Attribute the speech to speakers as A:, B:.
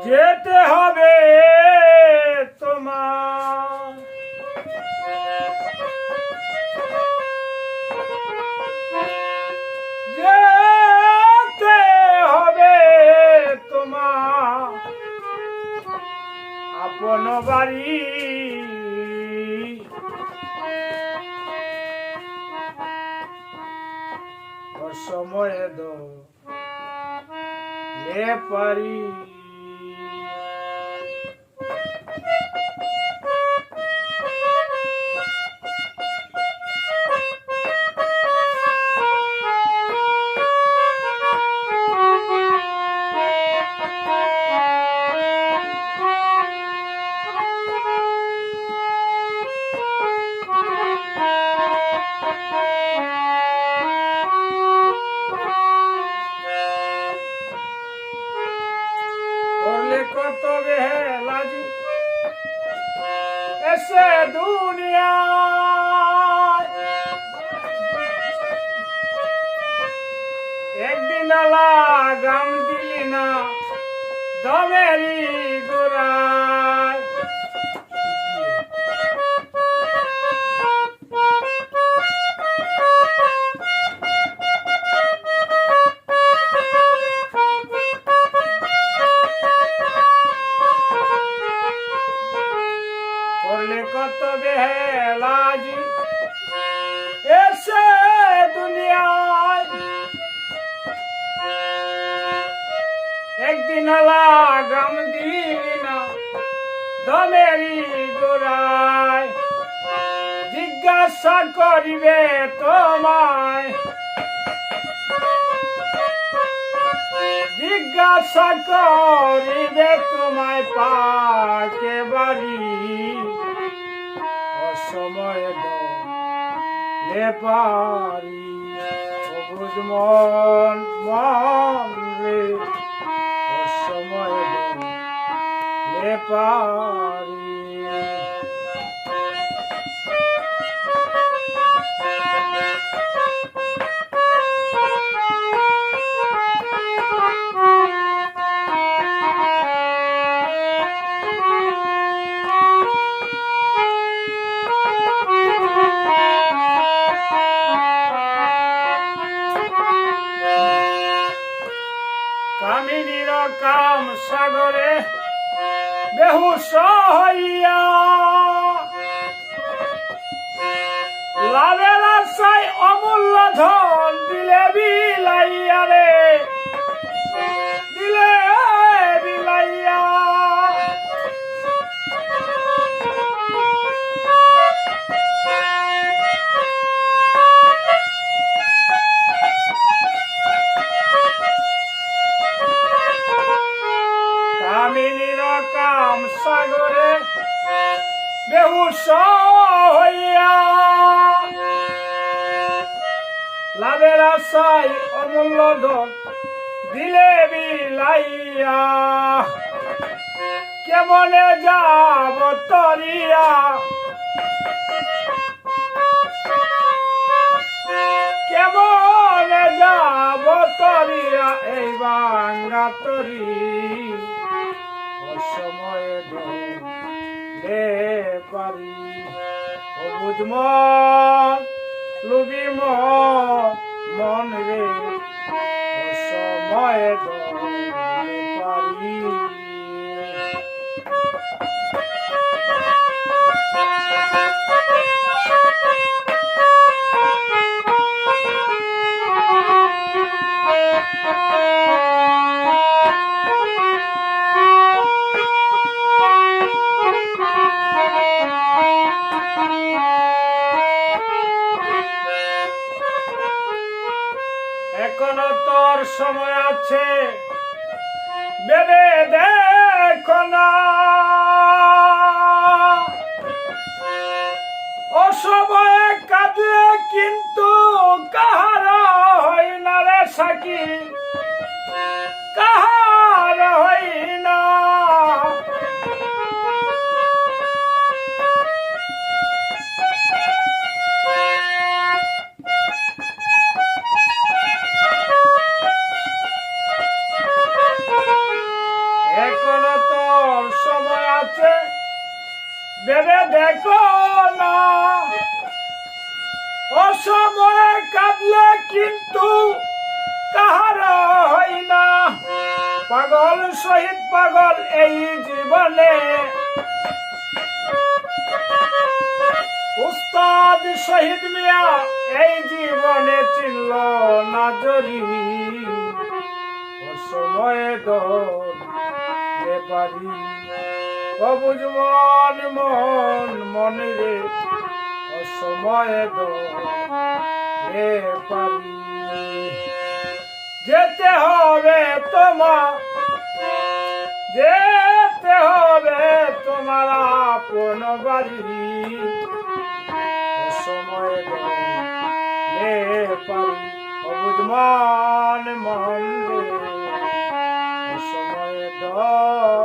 A: যেতে হবে তোমার, যেতে হবে তোমার আপন বাড়ি। সময়ে দো লে পারি। কত বেলাজি এসে দুনিয়ায়, একদিন লাগাম দিলি না দমেরি গোড়ায়। কত বেলাজি এসে দুনিয়ায়, একদিন লাগাম দিলি না দমেরি গোড়ায়। জিজ্ঞাসা করিবে তোমায়, জিজ্ঞাসা করিবে তোমায় পাকে বাড়ি। সময় লে পারি অবুঝ মন মন রে, সময় লে পারি। কামিনীর কাম সাগরে বেহুশ হইয়া, লাভের আশায় অমূল্য ধন দিলে বিলাইয়া রে, দিলে বিলাইয়া। কামিনীর কাম সাগরে বেহুশ হইয়া, লাভের আশায় অমূল্য ধন দিলে বিলাইয়া। কেমনে যাব তরিয়া, কেমনে যাব তরিয়া এই ভাঙ্গা তরি। সময়ে দে পারি অবুঝ মন লুবি মন রে, সময়ে দে পারি। এখনো তোর সময় আছে ভেবে দেখো না, অসময়ে কাঁদলে কিন্তু কাহার হয় না রে সাকি, কাহার হয় না। এখনো আছে ভেবে দেখো না, অসময়ে কাঁদলে কিন্তু কাহারা হয় না। পাগল শহীদ পাগল এই জীবনে, উস্তাদ শহীদ মিয়া এই জীবনে চিনল না জরি। অসময়ে দলে পারি অবুঝ মন মন মনে রে, অসময়ে দলে পারি। যেতে হবে তোমার, যেতে হবে তোমার আপন বাড়ি। অসময়ে দলে পারি অবুঝ মন মন রে, অসময়ে দলে